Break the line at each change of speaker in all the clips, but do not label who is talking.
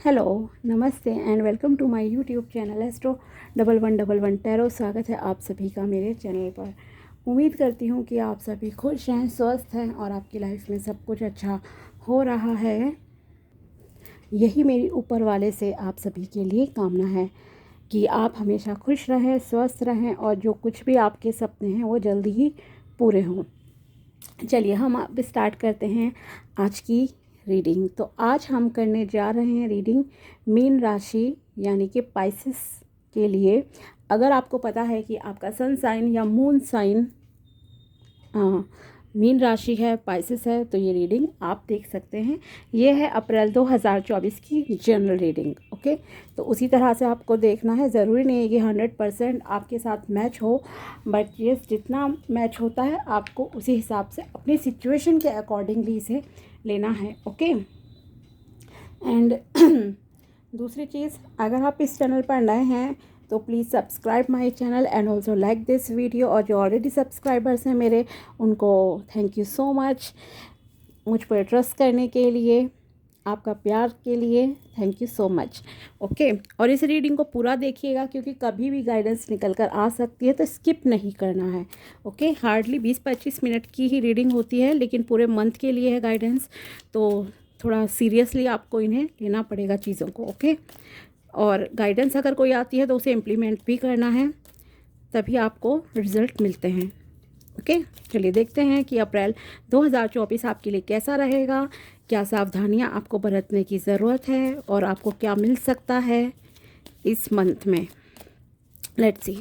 Hello, नमस्ते and welcome to my YouTube channel Astro 1111 Tarot. स्वागत है आप सभी का मेरे चैनल पर। उम्मीद करती हूँ कि आप सभी खुश हैं, स्वस्थ हैं और आपकी लाइफ में सब कुछ अच्छा हो रहा है। यही मेरी ऊपर वाले से आप सभी के लिए कामना है कि आप हमेशा खुश रहें, स्वस्थ रहें और जो कुछ भी आपके सपने हैं वो जल्दी ही पूरे हों। चलिए हम अब स्टार्ट करते हैं आज की रीडिंग। तो आज हम करने जा रहे हैं रीडिंग मीन राशि यानी कि पाइसेस के लिए। अगर आपको पता है कि आपका सन साइन या मून साइन मीन राशि है, पाइसेस है, तो ये रीडिंग आप देख सकते हैं। ये है अप्रैल 2024 की जनरल रीडिंग। ओके, तो उसी तरह से आपको देखना है। ज़रूरी नहीं है कि 100% आपके साथ मैच हो, बट ये जितना मैच होता है आपको उसी हिसाब से अपनी सिचुएशन के अकॉर्डिंगली इसे लेना है। ओके, एंड दूसरी चीज़, अगर आप इस चैनल पर नए हैं तो please subscribe my channel and also like this video. और जो ऑलरेडी सब्सक्राइबर्स हैं मेरे, उनको थैंक यू सो मच मुझ पर ट्रस्ट करने के लिए, आपका प्यार के लिए thank you so much. Okay, और इस रीडिंग को पूरा देखिएगा क्योंकि कभी भी गाइडेंस निकल कर आ सकती है, तो स्किप नहीं करना है। ओके, हार्डली 20-25 मिनट की ही रीडिंग होती है, लेकिन पूरे मंथ के लिए है गाइडेंस, तो थोड़ा सीरियसली आपको इन्हें लेना पड़ेगा चीज़ों को। ओके, और गाइडेंस अगर कोई आती है तो उसे इम्प्लीमेंट भी करना है, तभी आपको रिज़ल्ट मिलते हैं। ओके, चलिए देखते हैं कि अप्रैल 2024 आपके लिए कैसा रहेगा, क्या सावधानियां आपको बरतने की ज़रूरत है और आपको क्या मिल सकता है इस मंथ में। लेट्स सी,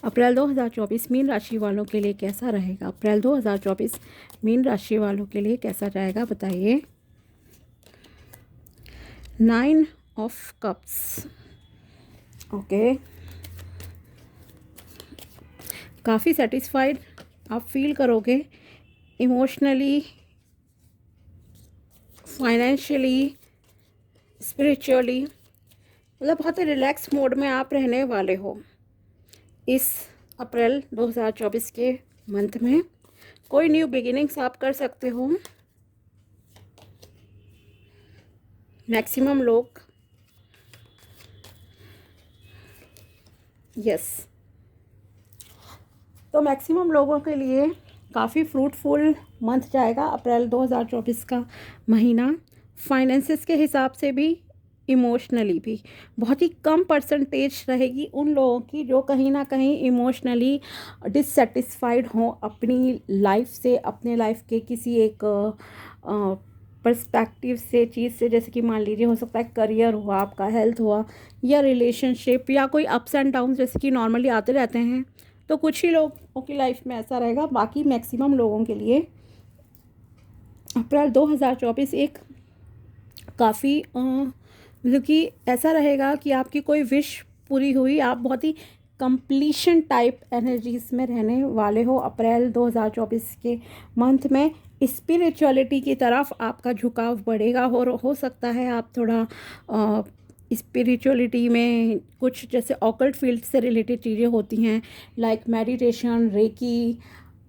अप्रैल 2024 मीन राशि वालों के लिए कैसा रहेगा। अप्रैल 2024 मीन राशि वालों के लिए कैसा रहेगा, बताइए। 9 ऑफ कप्स। ओके, काफ़ी सेटिस्फाइड आप फील करोगे इमोशनली, फाइनेंशियली, स्पिरिचुअली, मतलब बहुत ही रिलैक्स मोड में आप रहने वाले हो इस अप्रैल 2024 के मंथ में। कोई न्यू बिगिनिंग्स आप कर सकते हो। मैक्सिमम लोग, यस, तो मैक्सिमम लोगों के लिए काफ़ी फ्रूटफुल मंथ जाएगा अप्रैल 2024 का महीना। फाइनेंसेस के हिसाब से भी, इमोशनली भी बहुत ही कम परसेंटेज रहेगी उन लोगों की जो कहीं ना कहीं इमोशनली डिससेटिस्फाइड हों अपनी लाइफ से, अपने लाइफ के किसी एक पर्सपेक्टिव से, चीज़ से। जैसे कि मान लीजिए हो सकता है करियर हुआ, आपका हेल्थ हुआ, या रिलेशनशिप, या कोई अप्स एंड डाउन जैसे कि नॉर्मली आते रहते हैं। तो कुछ ही लोगों की लाइफ में ऐसा रहेगा, बाकी मैक्सिमम लोगों के लिए अप्रैल 2024 एक काफ़ी मतलब कि ऐसा रहेगा कि आपकी कोई विश पूरी हुई, आप बहुत ही कंप्लीशन टाइप एनर्जीज में रहने वाले हो अप्रैल 2024 के मंथ में। स्पिरिचुअलिटी की तरफ आपका झुकाव बढ़ेगा, और हो सकता है आप थोड़ा स्पिरिचुअलिटी में कुछ जैसे ऑकल्ट फील्ड से रिलेटेड चीज़ें होती हैं, लाइक मेडिटेशन, रेकी,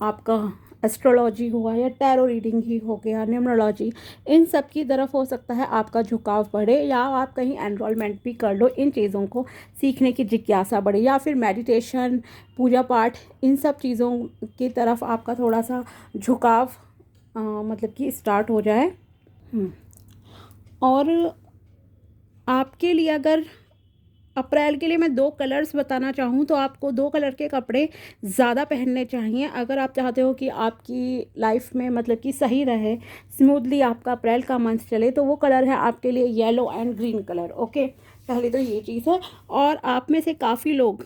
आपका एस्ट्रोलॉजी हुआ, या टैरो रीडिंग ही हो गया, न्यूमरोलॉजी, इन सब की तरफ हो सकता है आपका झुकाव बढ़े, या आप कहीं एनरोलमेंट भी कर लो, इन चीज़ों को सीखने की जिज्ञासा बढ़े, या फिर मेडिटेशन, पूजा पाठ, इन सब चीज़ों की तरफ आपका थोड़ा सा झुकाव मतलब कि स्टार्ट हो जाए। और आपके लिए अगर अप्रैल के लिए मैं 2 कलर्स बताना चाहूँ तो आपको 2 कलर के कपड़े ज़्यादा पहनने चाहिए अगर आप चाहते हो कि आपकी लाइफ में मतलब कि सही रहे, स्मूथली आपका अप्रैल का मंथ चले। तो वो कलर है आपके लिए yellow and green colour. Okay, पहले तो ये चीज़ है। और आप में से काफ़ी लोग,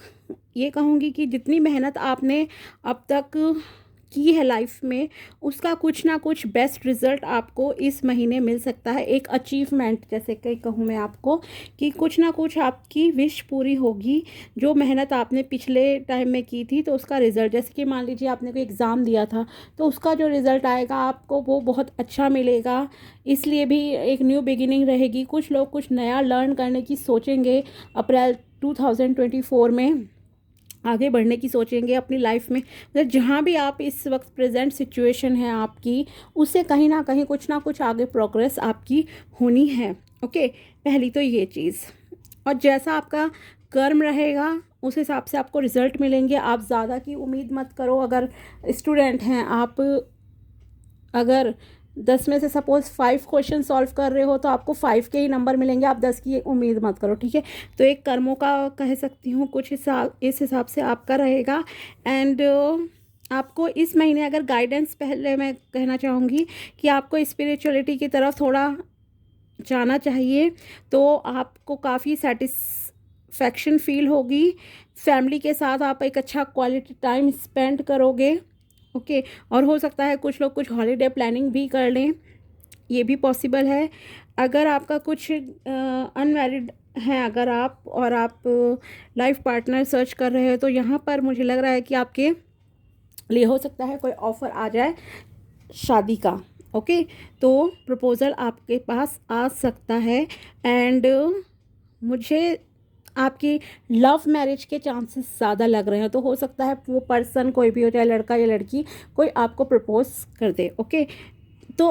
ये कहूँगी कि जितनी मेहनत आपने अब तक की है लाइफ में, उसका कुछ ना कुछ बेस्ट रिज़ल्ट आपको इस महीने मिल सकता है। एक अचीवमेंट जैसे कि कहूँ मैं आपको, कि कुछ ना कुछ आपकी विश पूरी होगी। जो मेहनत आपने पिछले टाइम में की थी तो उसका रिज़ल्ट, जैसे कि मान लीजिए आपने कोई एग्ज़ाम दिया था तो उसका जो रिज़ल्ट आएगा आपको वो बहुत अच्छा मिलेगा। इसलिए भी एक न्यू बिगिनिंग रहेगी। कुछ लोग कुछ नया लर्न करने की सोचेंगे अप्रैल 2024 में। आगे बढ़ने की सोचेंगे अपनी लाइफ में। मतलब जहाँ भी आप इस वक्त प्रेजेंट सिचुएशन है आपकी, उससे कहीं ना कहीं कुछ ना कुछ आगे प्रोग्रेस आपकी होनी है। ओके, पहली तो ये चीज़। और जैसा आपका कर्म रहेगा उस हिसाब से आपको रिजल्ट मिलेंगे। आप ज़्यादा की उम्मीद मत करो। अगर स्टूडेंट हैं आप, अगर 10 में से सपोज़ 5 क्वेश्चन सॉल्व कर रहे हो तो आपको 5 के ही नंबर मिलेंगे, आप 10 की उम्मीद मत करो, ठीक है। तो एक कर्मों का कह सकती हूँ कुछ इस हिसाब से आपका रहेगा। एंड आपको इस महीने अगर गाइडेंस, पहले मैं कहना चाहूँगी कि आपको स्पिरिचुअलिटी की तरफ थोड़ा जाना चाहिए, तो आपको काफ़ी सेटिस्फैक्शन फील होगी। फैमिली के साथ आप एक अच्छा क्वालिटी टाइम स्पेंड करोगे। ओके, और हो सकता है कुछ लोग कुछ हॉलीडे प्लानिंग भी कर लें, ये भी पॉसिबल है। अगर आपका कुछ अनमैरिड हैं अगर आप, और आप लाइफ पार्टनर सर्च कर रहे हो, तो यहाँ पर मुझे लग रहा है कि आपके लिए हो सकता है कोई ऑफ़र आ जाए शादी का। ओके, तो प्रपोज़ल आपके पास आ सकता है। एंड मुझे आपकी लव मैरिज के चांसेस ज़्यादा लग रहे हैं। तो हो सकता है वो पर्सन कोई भी हो, चाहे लड़का या लड़की, कोई आपको प्रपोज कर दे। ओके, तो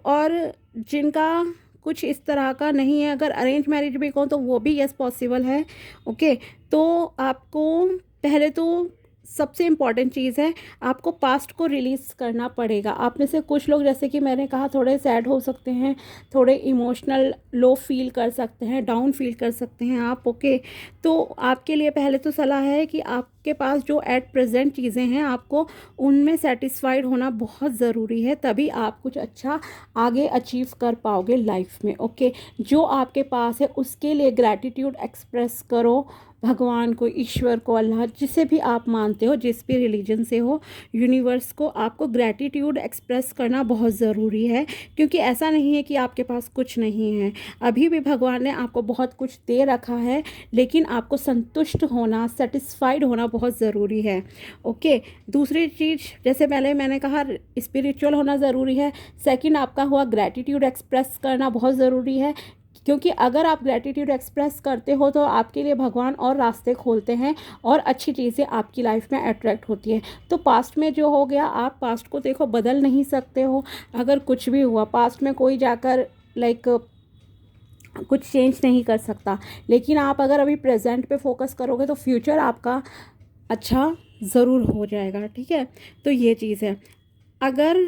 और जिनका कुछ इस तरह का नहीं है, अगर अरेंज मैरिज भी कहो तो वो भी यस पॉसिबल है। ओके, तो आपको पहले तो सबसे इम्पॉर्टेंट चीज़ है, आपको पास्ट को रिलीज़ करना पड़ेगा। आप में से कुछ लोग, जैसे कि मैंने कहा, थोड़े सैड हो सकते हैं, थोड़े इमोशनल लो फील कर सकते हैं, डाउन फील कर सकते हैं आप। ओके, तो आपके लिए पहले तो सलाह है कि आपके पास जो एट प्रेजेंट चीज़ें हैं आपको उनमें सेटिस्फाइड होना बहुत ज़रूरी है, तभी आप कुछ अच्छा आगे अचीव कर पाओगे लाइफ में। ओके, जो आपके पास है उसके लिए ग्रैटिट्यूड एक्सप्रेस करो, भगवान को, ईश्वर को, अल्लाह, जिसे भी आप मानते हो, जिस भी रिलीजन से हो, यूनिवर्स को आपको ग्रैटिट्यूड एक्सप्रेस करना बहुत ज़रूरी है। क्योंकि ऐसा नहीं है कि आपके पास कुछ नहीं है, अभी भी भगवान ने आपको बहुत कुछ दे रखा है, लेकिन आपको संतुष्ट होना, सेटिस्फाइड होना बहुत ज़रूरी है। ओके, दूसरी चीज़, जैसे पहले मैंने कहा, स्पिरिचुअल होना ज़रूरी है। सेकंड आपका हुआ ग्रैटिट्यूड एक्सप्रेस करना बहुत ज़रूरी है, क्योंकि अगर आप ग्रैटिट्यूड एक्सप्रेस करते हो तो आपके लिए भगवान और रास्ते खोलते हैं और अच्छी चीज़ें आपकी लाइफ में अट्रैक्ट होती है। तो पास्ट में जो हो गया, आप पास्ट को देखो बदल नहीं सकते हो। अगर कुछ भी हुआ पास्ट में, कोई जाकर लाइक कुछ चेंज नहीं कर सकता, लेकिन आप अगर अभी प्रेजेंट पे फोकस करोगे तो फ्यूचर आपका अच्छा ज़रूर हो जाएगा, ठीक है। तो ये चीज़ है। अगर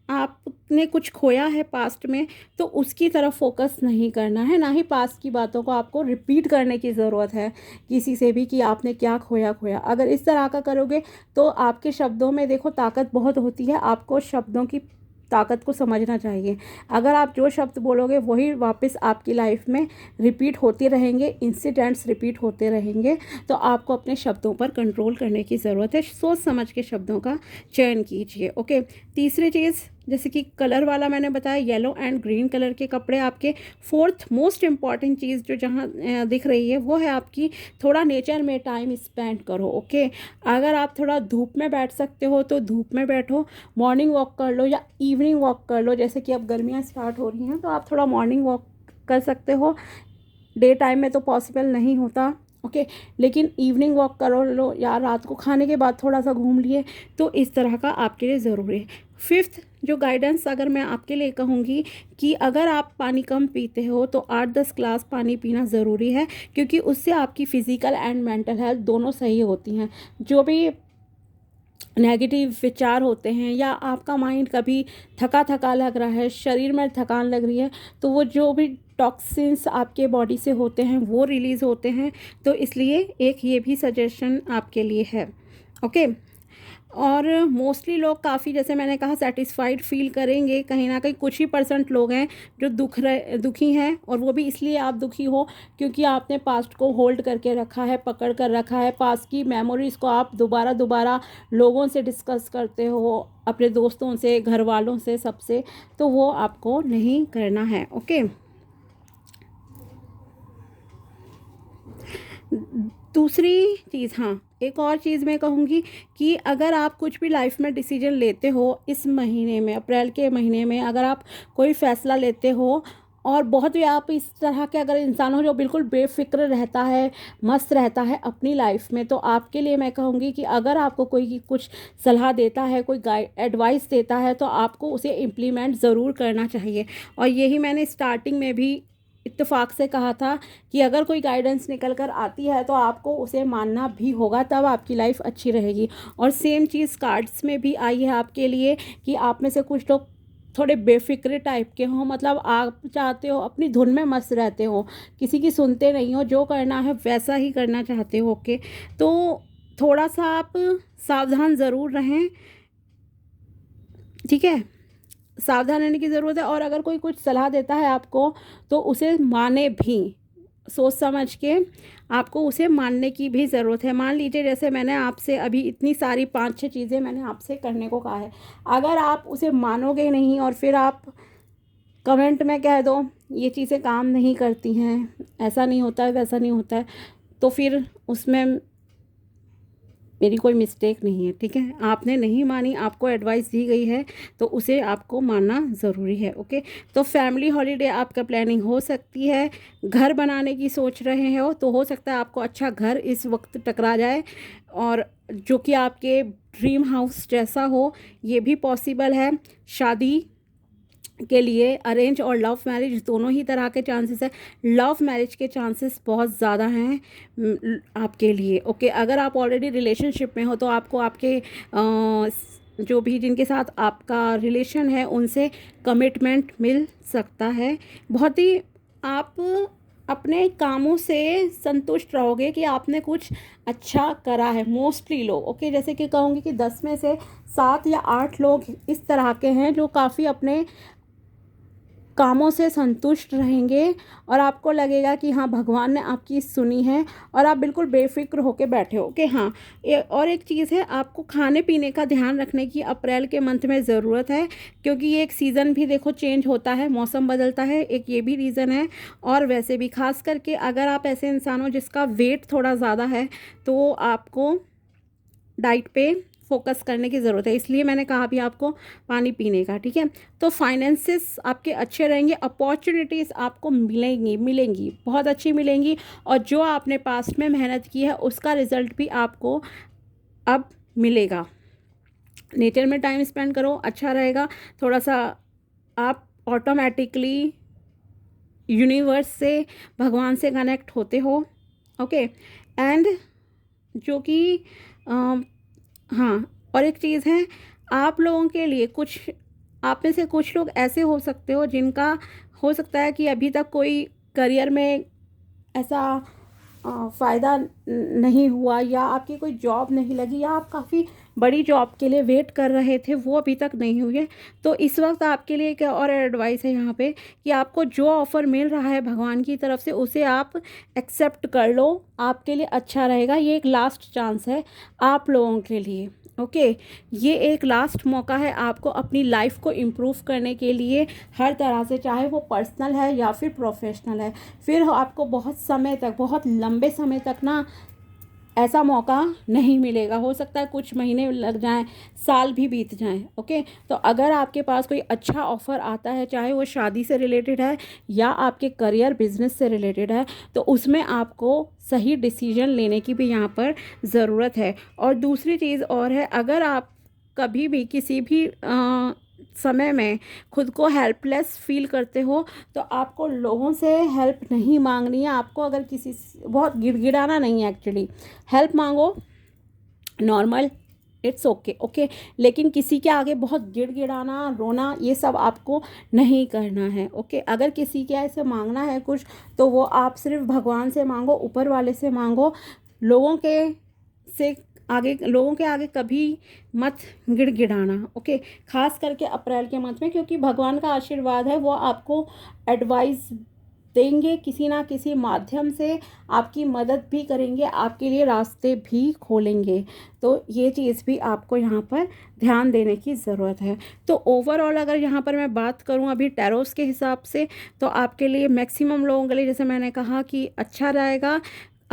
आपने कुछ खोया है पास्ट में तो उसकी तरफ फोकस नहीं करना है, ना ही पास्ट की बातों को आपको रिपीट करने की ज़रूरत है किसी से भी कि आपने क्या खोया। अगर इस तरह का करोगे तो आपके शब्दों में देखो ताकत बहुत होती है, आपको शब्दों की ताकत को समझना चाहिए। अगर आप जो शब्द बोलोगे वही वापस आपकी लाइफ में रिपीट होते रहेंगे, इंसिडेंट्स रिपीट होते रहेंगे, तो आपको अपने शब्दों पर कंट्रोल करने की ज़रूरत है। सोच समझ के शब्दों का चयन कीजिए। ओके, तीसरी चीज़, जैसे कि कलर वाला मैंने बताया, येलो एंड ग्रीन कलर के कपड़े आपके। फोर्थ मोस्ट इम्पॉर्टेंट चीज़ जो जहाँ दिख रही है वो है आपकी, थोड़ा नेचर में टाइम स्पेंड करो। ओके, अगर आप थोड़ा धूप में बैठ सकते हो तो धूप में बैठो, मॉर्निंग वॉक कर लो या इवनिंग वॉक कर लो। जैसे कि अब गर्मियाँ स्टार्ट हो रही हैं तो आप थोड़ा मॉर्निंग वॉक कर सकते हो, डे टाइम में तो पॉसिबल नहीं होता। ओके, लेकिन इवनिंग वॉक करो लो, या रात को खाने के बाद थोड़ा सा घूम लिए, तो इस तरह का आपके लिए ज़रूरी है। फिफ्थ जो गाइडेंस अगर मैं आपके लिए कहूँगी कि अगर आप पानी कम पीते हो तो 8-10 ग्लास पानी पीना ज़रूरी है, क्योंकि उससे आपकी फ़िज़िकल एंड मेंटल हेल्थ दोनों सही होती हैं। जो भी नेगेटिव विचार होते हैं या आपका माइंड कभी थका थका लग रहा है, शरीर में थकान लग रही है, तो वो जो भी टॉक्सिन्स आपके बॉडी से होते हैं वो रिलीज़ होते हैं। तो इसलिए एक ये भी सजेशन आपके लिए है। ओके, और मोस्टली लोग काफ़ी, जैसे मैंने कहा, सेटिस्फाइड फील करेंगे। कहीं ना कहीं कुछ ही % लोग हैं जो दुखी हैं, और वो भी इसलिए आप दुखी हो क्योंकि आपने पास्ट को होल्ड करके रखा है, पकड़ कर रखा है। पास्ट की मेमोरीज़ को आप दोबारा लोगों से डिस्कस करते हो, अपने दोस्तों से, घर वालों से, सबसे, तो वो आपको नहीं करना है। ओके, दूसरी चीज़, हाँ, एक और चीज़ मैं कहूँगी कि अगर आप कुछ भी लाइफ में डिसीजन लेते हो इस महीने में, अप्रैल के महीने में, अगर आप कोई फ़ैसला लेते हो और बहुत ही आप इस तरह के अगर इंसान हो जो बिल्कुल बेफ़िक्र रहता है, मस्त रहता है अपनी लाइफ में, तो आपके लिए मैं कहूँगी कि अगर आपको कोई कुछ सलाह देता है, कोई एडवाइस देता है, तो आपको उसे इम्प्लीमेंट ज़रूर करना चाहिए। और यही मैंने स्टार्टिंग में भी इत्तेफाक से कहा था कि अगर कोई गाइडेंस निकल कर आती है तो आपको उसे मानना भी होगा, तब आपकी लाइफ अच्छी रहेगी। और सेम चीज़ कार्ड्स में भी आई है आपके लिए कि आप में से कुछ लोग थोड़े बेफिक्रे टाइप के हों, मतलब आप चाहते हो अपनी धुन में मस्त रहते हो, किसी की सुनते नहीं हो, जो करना है वैसा ही करना चाहते हो। ओके, तो थोड़ा सा आप सावधान ज़रूर रहें, ठीक है, सावधान रहने की ज़रूरत है। और अगर कोई कुछ सलाह देता है आपको तो उसे माने भी, सोच समझ के आपको उसे मानने की भी ज़रूरत है। मान लीजिए जैसे मैंने आपसे अभी इतनी सारी 5-6 चीज़ें मैंने आपसे करने को कहा है, अगर आप उसे मानोगे नहीं और फिर आप कमेंट में कह दो ये चीज़ें काम नहीं करती हैं, ऐसा नहीं होता है, वैसा नहीं होता है, तो फिर उसमें मेरी कोई मिस्टेक नहीं है, ठीक है। आपने नहीं मानी, आपको एडवाइस दी गई है तो उसे आपको मानना ज़रूरी है। ओके, तो फैमिली हॉलीडे आपका प्लानिंग हो सकती है। घर बनाने की सोच रहे हो तो हो सकता है आपको अच्छा घर इस वक्त टकरा जाए, और जो कि आपके ड्रीम हाउस जैसा हो, ये भी पॉसिबल है। शादी के लिए अरेंज और लव मैरिज दोनों ही तरह के चांसेस है। लव मैरिज के चांसेस बहुत ज़्यादा हैं आपके लिए। ओके, अगर आप ऑलरेडी रिलेशनशिप में हो तो आपको आपके जो भी जिनके साथ आपका रिलेशन है उनसे कमिटमेंट मिल सकता है। बहुत ही आप अपने कामों से संतुष्ट रहोगे कि आपने कुछ अच्छा करा है, मोस्टली लोग। ओके, जैसे कि कहूँगी कि 10 में से 7 या 8 लोग इस तरह के हैं जो काफ़ी अपने कामों से संतुष्ट रहेंगे, और आपको लगेगा कि हाँ भगवान ने आपकी सुनी है और आप बिल्कुल बेफिक्र होके बैठे हो कि हाँ। और एक चीज़ है, आपको खाने पीने का ध्यान रखने की अप्रैल के मंथ में ज़रूरत है, क्योंकि ये एक सीज़न भी देखो चेंज होता है, मौसम बदलता है, एक ये भी रीज़न है। और वैसे भी खास करके अगर आप ऐसे इंसान हो जिसका वेट थोड़ा ज़्यादा है तो आपको डाइट पे फोकस करने की ज़रूरत है, इसलिए मैंने कहा भी आपको पानी पीने का, ठीक है। तो फाइनेंसेस आपके अच्छे रहेंगे, अपॉर्चुनिटीज़ आपको मिलेंगी बहुत अच्छी मिलेंगी, और जो आपने पास्ट में मेहनत की है उसका रिज़ल्ट भी आपको अब मिलेगा। नेचर में टाइम स्पेंड करो, अच्छा रहेगा। थोड़ा सा आप ऑटोमेटिकली यूनिवर्स से, भगवान से कनेक्ट होते हो। ओके, एंड जो कि हाँ, और एक चीज़ है, आप लोगों के लिए कुछ, आप में से कुछ लोग ऐसे हो सकते हो जिनका हो सकता है कि अभी तक कोई करियर में ऐसा फ़ायदा नहीं हुआ, या आपकी कोई जॉब नहीं लगी, या आप काफ़ी बड़ी जॉब के लिए वेट कर रहे थे वो अभी तक नहीं हुई है। तो इस वक्त आपके लिए एक और एडवाइस है यहाँ पे कि आपको जो ऑफ़र मिल रहा है भगवान की तरफ से उसे आप एक्सेप्ट कर लो, आपके लिए अच्छा रहेगा। ये एक लास्ट चांस है आप लोगों के लिए। ओके, ये एक लास्ट मौका है आपको अपनी लाइफ को इम्प्रूव करने के लिए, हर तरह से, चाहे वो पर्सनल है या फिर प्रोफेशनल है। फिर आपको बहुत समय तक, बहुत लंबे समय तक ना ऐसा मौका नहीं मिलेगा। हो सकता है कुछ महीने लग जाएं, साल भी बीत जाएं। ओके, तो अगर आपके पास कोई अच्छा ऑफ़र आता है, चाहे वो शादी से रिलेटेड है या आपके करियर बिजनेस से रिलेटेड है, तो उसमें आपको सही डिसीजन लेने की भी यहाँ पर ज़रूरत है। और दूसरी चीज़ और है, अगर आप कभी भी किसी भी समय में खुद को हेल्पलेस फील करते हो तो आपको लोगों से हेल्प नहीं मांगनी है। आपको अगर किसी बहुत गिड़गिड़ाना नहीं है, एक्चुअली हेल्प मांगो, नॉर्मल, इट्स ओके। ओके, लेकिन किसी के आगे बहुत गिड़गिड़ाना, रोना, ये सब आपको नहीं करना है। ओके, अगर किसी के ऐसे मांगना है कुछ तो वो आप सिर्फ भगवान से मांगो, ऊपर वाले से मांगो। लोगों के आगे कभी मत गिड़गिड़ाना। ओके, खास करके अप्रैल के मंथ में, क्योंकि भगवान का आशीर्वाद है, वो आपको एडवाइस देंगे, किसी ना किसी माध्यम से आपकी मदद भी करेंगे, आपके लिए रास्ते भी खोलेंगे। तो ये चीज़ भी आपको यहाँ पर ध्यान देने की ज़रूरत है। तो ओवरऑल अगर यहाँ पर मैं बात करूँ अभी टैरोस के हिसाब से, तो आपके लिए मैक्सिमम लोगों के लिए, जैसे मैंने कहा कि अच्छा रहेगा।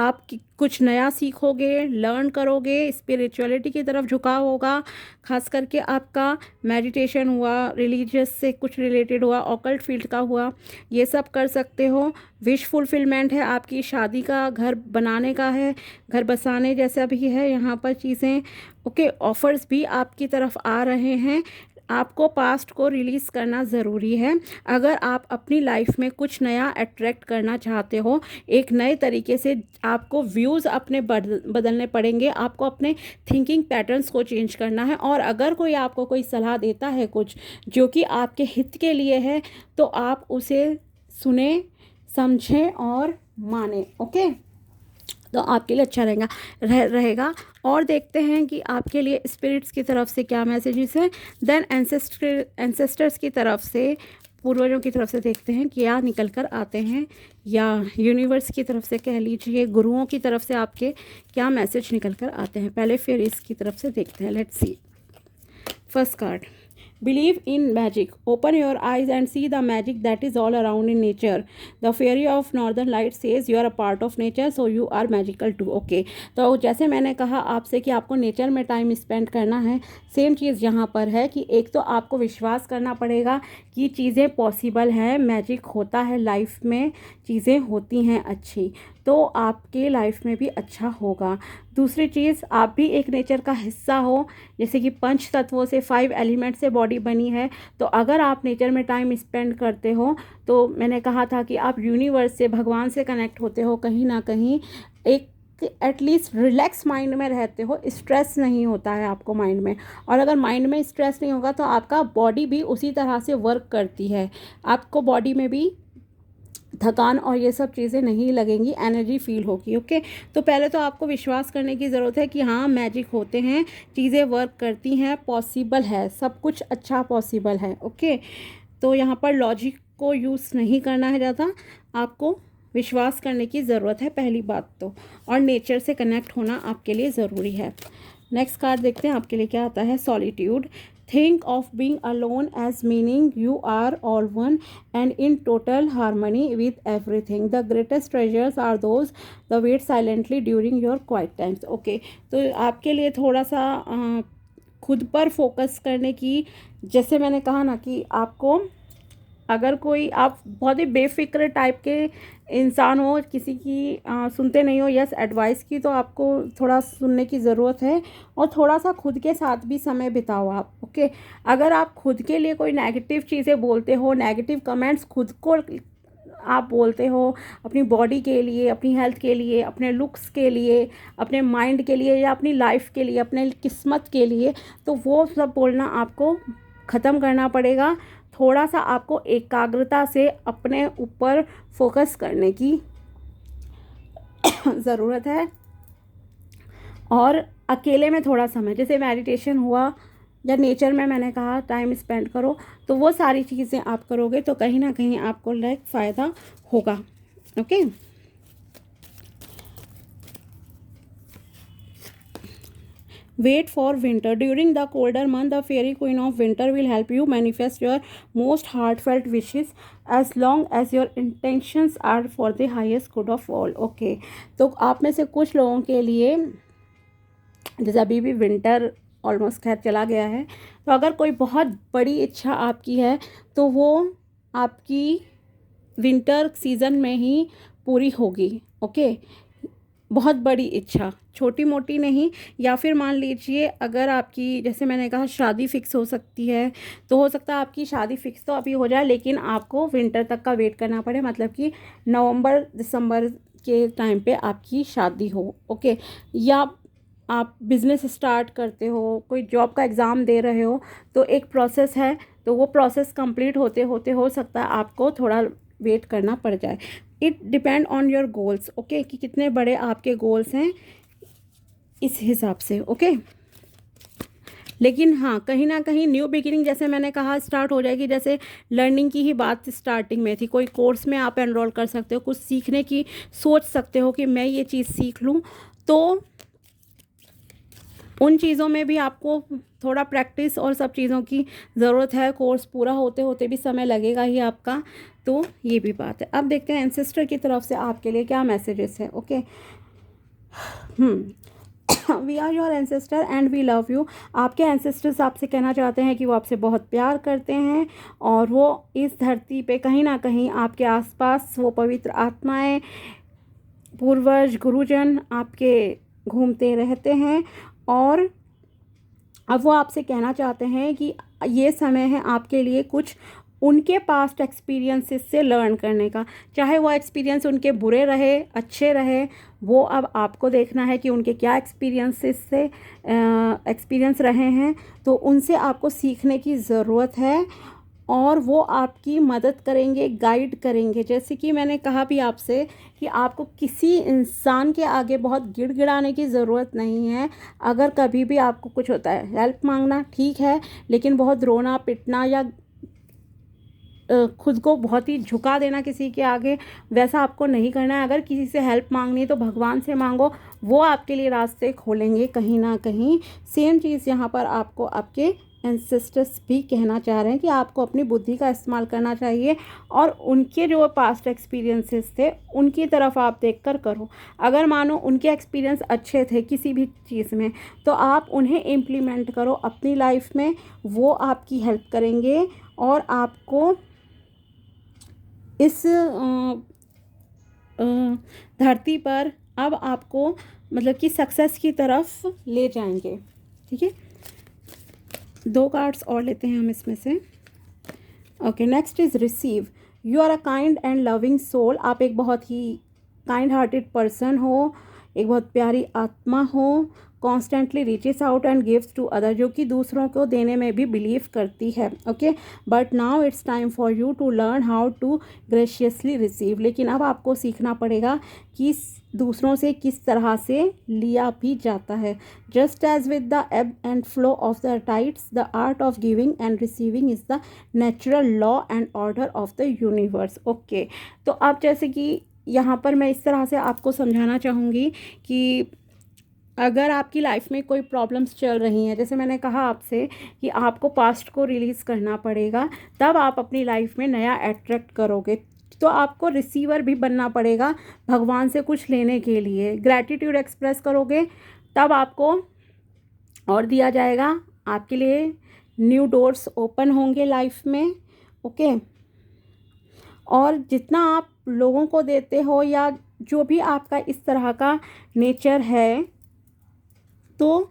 आप कुछ नया सीखोगे, लर्न करोगे, स्पिरिचुअलिटी की तरफ झुकाव होगा, खास करके आपका मेडिटेशन हुआ, रिलीजियस से कुछ रिलेटेड हुआ, ऑकल्ट फील्ड का हुआ, ये सब कर सकते हो। विश फुलफिलमेंट है, आपकी शादी का, घर बनाने का है, घर बसाने जैसा भी है यहाँ पर चीज़ें। ओके, ऑफ़र्स भी आपकी तरफ आ रहे हैं। आपको पास्ट को रिलीज़ करना ज़रूरी है। अगर आप अपनी लाइफ में कुछ नया अट्रैक्ट करना चाहते हो, एक नए तरीके से आपको व्यूज़ अपने बदलने पड़ेंगे, आपको अपने थिंकिंग पैटर्न्स को चेंज करना है। और अगर कोई आपको कोई सलाह देता है कुछ जो कि आपके हित के लिए है, तो आप उसे सुने, समझें और माने। ओके, तो आपके लिए अच्छा रहेगा। और देखते हैं कि आपके लिए स्पिरिट्स की तरफ से क्या मैसेजेस हैं। देन एंसेस्टर्स की तरफ से, पूर्वजों की तरफ से देखते हैं क्या निकल कर आते हैं, या यूनिवर्स की तरफ से कह लीजिए, गुरुओं की तरफ से आपके क्या मैसेज निकल कर आते हैं। पहले फेरीज की तरफ से देखते हैं। Let's see. First card, Believe in magic. Open your eyes and see the magic that is all around in nature. The fairy of northern light says you are a part of nature, so you are magical too. Okay. तो जैसे मैंने कहा आपसे कि आपको nature में time spend करना है, सेम चीज़ यहाँ पर है कि एक तो आपको विश्वास करना पड़ेगा कि चीज़ें पॉसिबल हैं, मैजिक होता है लाइफ में, चीज़ें होती हैं अच्छी, तो आपके लाइफ में भी अच्छा होगा। दूसरी चीज़, आप भी एक नेचर का हिस्सा हो, जैसे कि पंच तत्वों से, 5 एलिमेंट से बॉडी बनी है। तो अगर आप नेचर में टाइम स्पेंड करते हो, तो मैंने कहा था कि आप यूनिवर्स से, भगवान से कनेक्ट होते हो, कहीं ना कहीं एक एटलीस्ट रिलैक्स माइंड में रहते हो, स्ट्रेस नहीं होता है आपको माइंड में। और अगर माइंड में स्ट्रेस नहीं होगा तो आपका बॉडी भी उसी तरह से वर्क करती है, आपको बॉडी में भी थकान और ये सब चीज़ें नहीं लगेंगी, एनर्जी फील होगी। ओके, तो पहले तो आपको विश्वास करने की ज़रूरत है कि हाँ मैजिक होते हैं, चीज़ें वर्क करती हैं, पॉसिबल है, सब कुछ अच्छा पॉसिबल है। ओके, तो यहाँ पर लॉजिक को यूज़ नहीं करना है ज़्यादा, आपको विश्वास करने की ज़रूरत है पहली बात तो, और नेचर से कनेक्ट होना आपके लिए ज़रूरी है। नेक्स्ट कार्ड देखते हैं आपके लिए क्या आता है। Solitude, think of being alone as meaning you are all one and in total harmony with everything. The greatest treasures are those the wait silently during your quiet times. Okay, तो आपके लिए थोड़ा सा खुद पर फोकस करने की, जैसे मैंने कहा ना कि आपको, अगर कोई आप बहुत ही बेफिक्र टाइप के इंसान हो, किसी की सुनते नहीं हो यस एडवाइस की, तो आपको थोड़ा सुनने की ज़रूरत है, और थोड़ा सा खुद के साथ भी समय बिताओ आप। ओके, अगर आप खुद के लिए कोई नेगेटिव चीज़ें बोलते हो, नेगेटिव कमेंट्स खुद को आप बोलते हो, अपनी बॉडी के लिए, अपनी हेल्थ के लिए, अपने लुक्स के लिए, अपने माइंड के लिए, या अपनी लाइफ के लिए, अपने किस्मत के लिए, तो वो सब बोलना आपको ख़त्म करना पड़ेगा। थोड़ा सा आपको एकाग्रता से अपने ऊपर फोकस करने की ज़रूरत है, और अकेले में थोड़ा समय, जैसे मेडिटेशन हुआ या नेचर में मैंने कहा टाइम स्पेंड करो, तो वो सारी चीज़ें आप करोगे तो कहीं ना कहीं आपको लाइक फ़ायदा होगा। Okay, Wait for winter. During the colder month, the fairy queen of winter will help you manifest your most heartfelt wishes as long as your intentions are for the highest good of all. Okay, तो आप में से कुछ लोगों के लिए, जैसे अभी भी विंटर ऑलमोस्ट खैर चला गया है, तो अगर कोई बहुत बड़ी इच्छा आपकी है तो वो आपकी विंटर सीज़न में ही पूरी होगी। ओके, बहुत बड़ी इच्छा, छोटी मोटी नहीं। या फिर मान लीजिए अगर आपकी, जैसे मैंने कहा शादी फ़िक्स हो सकती है, तो हो सकता है आपकी शादी फ़िक्स तो अभी हो जाए, लेकिन आपको विंटर तक का वेट करना पड़े, मतलब कि नवंबर दिसंबर के टाइम पे आपकी शादी हो। ओके, या आप बिज़नेस स्टार्ट करते हो, कोई जॉब का एग्ज़ाम दे रहे हो, तो एक प्रोसेस है, तो वो प्रोसेस कंप्लीट होते होते हो सकता है आपको थोड़ा वेट करना पड़ जाए। It depend on your goals. Okay, कि कितने बड़े आपके गोल्स हैं इस हिसाब से। ओके, लेकिन हाँ कहीं ना कहीं न्यू बिगिनिंग, जैसे मैंने कहा, स्टार्ट हो जाएगी। जैसे लर्निंग की ही बात स्टार्टिंग में थी, कोई कोर्स में आप एनरोल कर सकते हो, कुछ सीखने की सोच सकते हो कि मैं ये चीज़ सीख लूँ, तो उन चीज़ों में भी आपको थोड़ा प्रैक्टिस और सब चीज़ों की ज़रूरत है। कोर्स पूरा होते होते भी समय लगेगा ही आपका, तो ये भी बात है। अब देखते हैं एंसेस्टर की तरफ से आपके लिए क्या मैसेजेस है। Okay, we are your ancestor and we love you. आपके एंसेस्टर्स आपसे कहना चाहते हैं कि वो आपसे बहुत प्यार करते हैं और वो इस धरती पे कहीं ना कहीं आपके आसपास वो पवित्र आत्माएं, पूर्वज, गुरुजन आपके घूमते रहते हैं। और अब वो आपसे कहना चाहते हैं कि ये समय है आपके लिए कुछ उनके पास्ट एक्सपीरियंसेस से लर्न करने का। चाहे वो एक्सपीरियंस उनके बुरे रहे, अच्छे रहे, वो अब आपको देखना है कि उनके क्या एक्सपीरियंस रहे हैं। तो उनसे आपको सीखने की ज़रूरत है और वो आपकी मदद करेंगे, गाइड करेंगे। जैसे कि मैंने कहा भी आपसे कि आपको किसी इंसान के आगे बहुत गिड़गिड़ाने की ज़रूरत नहीं है। अगर कभी भी आपको कुछ होता है, हेल्प मांगना ठीक है, लेकिन बहुत रोना पिटना या खुद को बहुत ही झुका देना किसी के आगे, वैसा आपको नहीं करना है। अगर किसी से हेल्प मांगनी है तो भगवान से मांगो, वो आपके लिए रास्ते खोलेंगे कहीं ना कहीं। सेम चीज़ यहाँ पर आपको आपके एंसेस्टर्स भी कहना चाह रहे हैं कि आपको अपनी बुद्धि का इस्तेमाल करना चाहिए और उनके जो पास्ट एक्सपीरियंसेस थे उनकी तरफ आप देखकर करो। अगर मानो उनके एक्सपीरियंस अच्छे थे किसी भी चीज़ में, तो आप उन्हें इम्प्लीमेंट करो अपनी लाइफ में, वो आपकी हेल्प करेंगे और आपको इस धरती पर अब आपको मतलब कि सक्सेस की तरफ ले जाएंगे। ठीक है, 2 कार्ड्स और लेते हैं हम इसमें से। Okay, next is receive. You are a kind and loving soul. आप एक बहुत ही काइंड हार्टेड पर्सन हो, एक बहुत प्यारी आत्मा हो, constantly reaches out and gives to other, जो कि दूसरों को देने में भी बिलीव करती है। Okay, but now it's time for you to learn how to graciously receive. लेकिन अब आपको सीखना पड़ेगा कि दूसरों से किस तरह से लिया भी जाता है। Just as with the ebb and flow of the tides, the art of giving and receiving is the natural law and order of the universe. Okay, तो अब जैसे कि यहाँ पर मैं इस तरह से आपको समझाना चाहूँगी कि अगर आपकी लाइफ में कोई प्रॉब्लम्स चल रही हैं, जैसे मैंने कहा आपसे कि आपको पास्ट को रिलीज़ करना पड़ेगा, तब आप अपनी लाइफ में नया अट्रैक्ट करोगे। तो आपको रिसीवर भी बनना पड़ेगा भगवान से कुछ लेने के लिए। ग्रैटिट्यूड एक्सप्रेस करोगे तब आपको और दिया जाएगा, आपके लिए न्यू डोर्स ओपन होंगे लाइफ में। ओके, और जितना आप लोगों को देते हो या जो भी आपका इस तरह का नेचर है, तो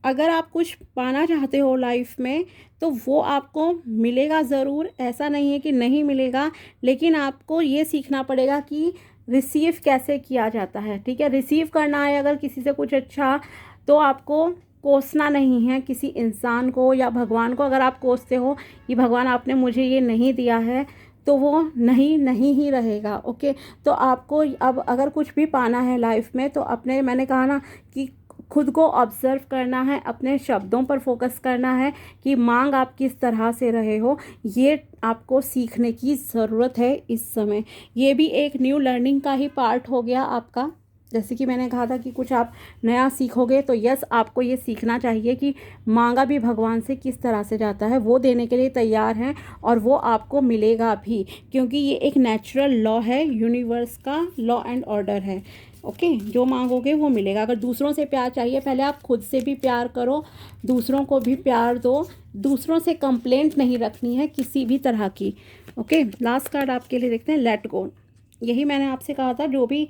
अगर आप कुछ पाना चाहते हो लाइफ में तो वो आपको मिलेगा ज़रूर। ऐसा नहीं है कि नहीं मिलेगा, लेकिन आपको ये सीखना पड़ेगा कि रिसीव कैसे किया जाता है। ठीक है, रिसीव करना है अगर किसी से कुछ अच्छा, तो आपको कोसना नहीं है किसी इंसान को या भगवान को। अगर आप कोसते हो कि भगवान आपने मुझे ये नहीं दिया है, तो वो नहीं नहीं ही रहेगा। ओके, तो आपको अब अगर कुछ भी पाना है लाइफ में, तो अपने, मैंने कहा ना कि खुद को ऑब्ज़र्व करना है, अपने शब्दों पर फोकस करना है कि मांग आप किस तरह से रहे हो। ये आपको सीखने की ज़रूरत है इस समय। ये भी एक न्यू लर्निंग का ही पार्ट हो गया आपका। जैसे कि मैंने कहा था कि कुछ आप नया सीखोगे, तो यस, आपको ये सीखना चाहिए कि मांगा भी भगवान से किस तरह से जाता है। वो देने के लिए तैयार हैं और वो आपको मिलेगा भी, क्योंकि ये एक नेचुरल लॉ है, यूनिवर्स का लॉ एंड ऑर्डर है। ओके, जो मांगोगे वो मिलेगा। अगर दूसरों से प्यार चाहिए, पहले आप खुद से भी प्यार करो, दूसरों को भी प्यार दो। दूसरों से कंप्लेंट नहीं रखनी है किसी भी तरह की। ओके, लास्ट कार्ड आपके लिए देखते हैं, लेट गो। यही मैंने आपसे कहा था, जो भी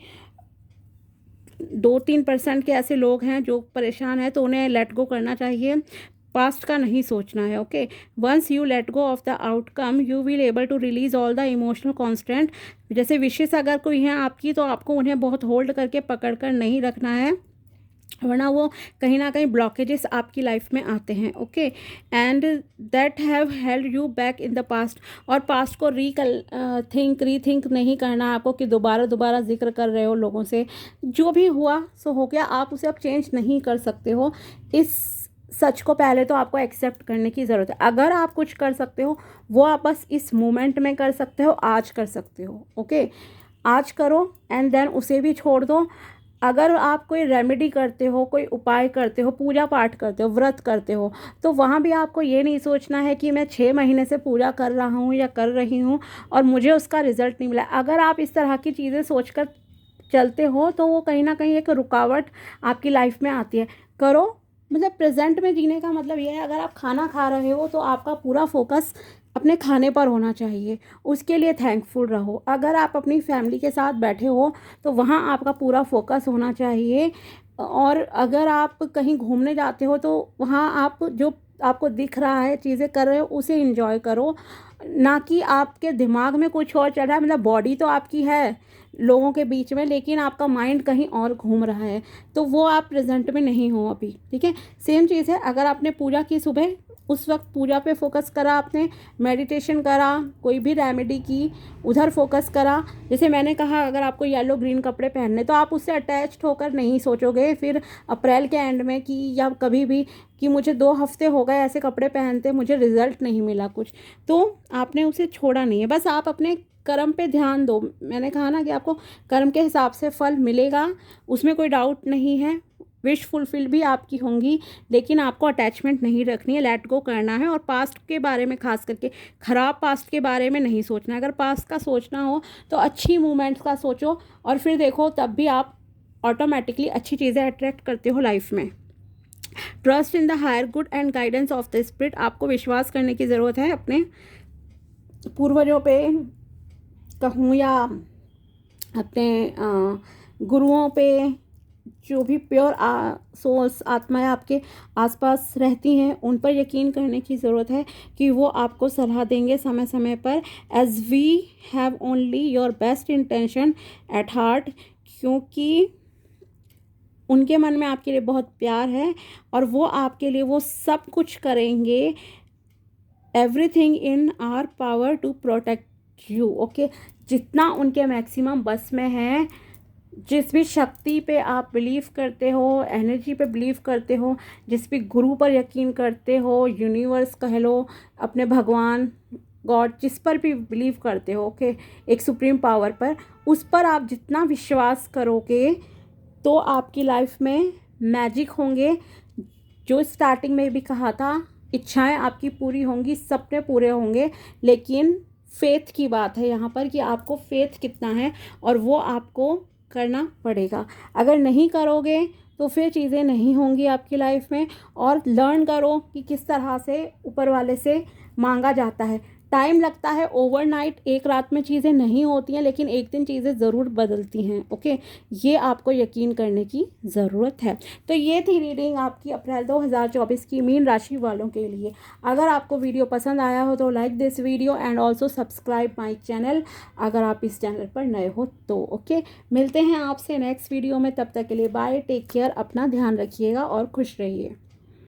2-3% के ऐसे लोग हैं जो परेशान हैं, तो उन्हें लेट गो करना चाहिए। पास्ट का नहीं सोचना है। Okay, once you let go of the outcome you will able to release all the emotional constant. जैसे विशेष अगर कोई है आपकी, तो आपको उन्हें बहुत होल्ड करके पकड़ कर नहीं रखना है, वरना वो कहीं ना कहीं ब्लॉकेजेस आपकी लाइफ में आते हैं। Okay, and that have held you back in the past. और पास्ट को रीथिंक नहीं करना है आपको कि दोबारा जिक्र कर रहे हो लोगों से। जो भी हुआ सो हो गया, आप उसे अब चेंज नहीं कर सकते हो। इस सच को पहले तो आपको एक्सेप्ट करने की ज़रूरत है। अगर आप कुछ कर सकते हो, वो आप बस इस मोमेंट में कर सकते हो, आज कर सकते हो। ओके, आज करो एंड देन उसे भी छोड़ दो। अगर आप कोई रेमेडी करते हो, कोई उपाय करते हो, पूजा पाठ करते हो, व्रत करते हो, तो वहाँ भी आपको ये नहीं सोचना है कि मैं 6 महीने से पूजा कर रहा हूँ या कर रही हूँ और मुझे उसका रिज़ल्ट नहीं मिला। अगर आप इस तरह की चीज़ें सोचकर चलते हो तो वो कहीं ना कहीं एक रुकावट आपकी लाइफ में आती है। करो, मतलब प्रेजेंट में जीने का मतलब ये है, अगर आप खाना खा रहे हो तो आपका पूरा फोकस अपने खाने पर होना चाहिए, उसके लिए थैंकफुल रहो। अगर आप अपनी फैमिली के साथ बैठे हो तो वहाँ आपका पूरा फोकस होना चाहिए। और अगर आप कहीं घूमने जाते हो तो वहाँ आप जो आपको दिख रहा है, चीज़ें कर रहे हो, उसे एंजॉय करो, ना कि आपके दिमाग में कुछ और चल रहा है। मतलब बॉडी तो आपकी है लोगों के बीच में, लेकिन आपका माइंड कहीं और घूम रहा है, तो वो आप प्रेजेंट में नहीं हो अभी, ठीक है। सेम चीज़ है, अगर आपने पूजा की सुबह, उस वक्त पूजा पे फोकस करा, आपने मेडिटेशन करा, कोई भी रेमेडी की, उधर फोकस करा। जैसे मैंने कहा, अगर आपको येलो ग्रीन कपड़े पहनने, तो आप उससे अटैच्ड होकर नहीं सोचोगे फिर अप्रैल के एंड में कि या कभी भी कि मुझे 2 हफ्ते हो गए ऐसे कपड़े पहनते, मुझे रिजल्ट नहीं मिला कुछ, तो आपने उसे छोड़ा नहीं है। बस आप अपने कर्म पे ध्यान दो। मैंने कहा ना कि आपको कर्म के हिसाब से फल मिलेगा, उसमें कोई डाउट नहीं है। विश फुलफिल भी आपकी होंगी, लेकिन आपको अटैचमेंट नहीं रखनी है, लेट गो करना है। और पास्ट के बारे में, खास करके ख़राब पास्ट के बारे में नहीं सोचना है। अगर पास्ट का सोचना हो तो अच्छी मूवमेंट्स का सोचो, और फिर देखो तब भी आप ऑटोमेटिकली अच्छी चीज़ें अट्रैक्ट करते हो लाइफ में। Trust in the higher good and guidance of the spirit. आपको विश्वास करने की ज़रूरत है अपने पूर्वजों पे कहूँ, या अपने गुरुओं पे, जो भी प्योर सोल्स, आत्माएं आपके आसपास रहती हैं, उन पर यकीन करने की ज़रूरत है कि वो आपको सलाह देंगे समय समय पर। As we have only your best intention at heart, क्योंकि उनके मन में आपके लिए बहुत प्यार है और वो आपके लिए वो सब कुछ करेंगे, everything in our power to protect you, okay. जितना उनके मैक्सिमम बस में है, जिस भी शक्ति पे आप बिलीव करते हो, एनर्जी पे बिलीव करते हो, जिस भी गुरु पर यकीन करते हो, यूनिवर्स कह लो, अपने भगवान, गॉड, जिस पर भी बिलीव करते हो, ओके, एक सुप्रीम पावर पर, उस पर आप जितना विश्वास करोगे तो आपकी लाइफ में मैजिक होंगे। जो स्टार्टिंग में भी कहा था, इच्छाएं आपकी पूरी होंगी, सपने पूरे होंगे, लेकिन फेथ की बात है यहाँ पर कि आपको फेथ कितना है, और वो आपको करना पड़ेगा। अगर नहीं करोगे तो फिर चीज़ें नहीं होंगी आपकी लाइफ में। और लर्न करो कि किस तरह से ऊपर वाले से मांगा जाता है। टाइम लगता है, ओवरनाइट, एक रात में चीज़ें नहीं होती हैं, लेकिन एक दिन चीज़ें ज़रूर बदलती हैं, ओके। ये आपको यकीन करने की ज़रूरत है। तो ये थी रीडिंग आपकी अप्रैल 2024 की मीन राशि वालों के लिए। अगर आपको वीडियो पसंद आया हो तो like this video and also subscribe my channel, अगर आप इस चैनल पर नए हो तो, ओके। मिलते हैं आपसे नेक्स्ट वीडियो में, तब तक के लिए बाय, टेक केयर, अपना ध्यान रखिएगा और खुश रहिए।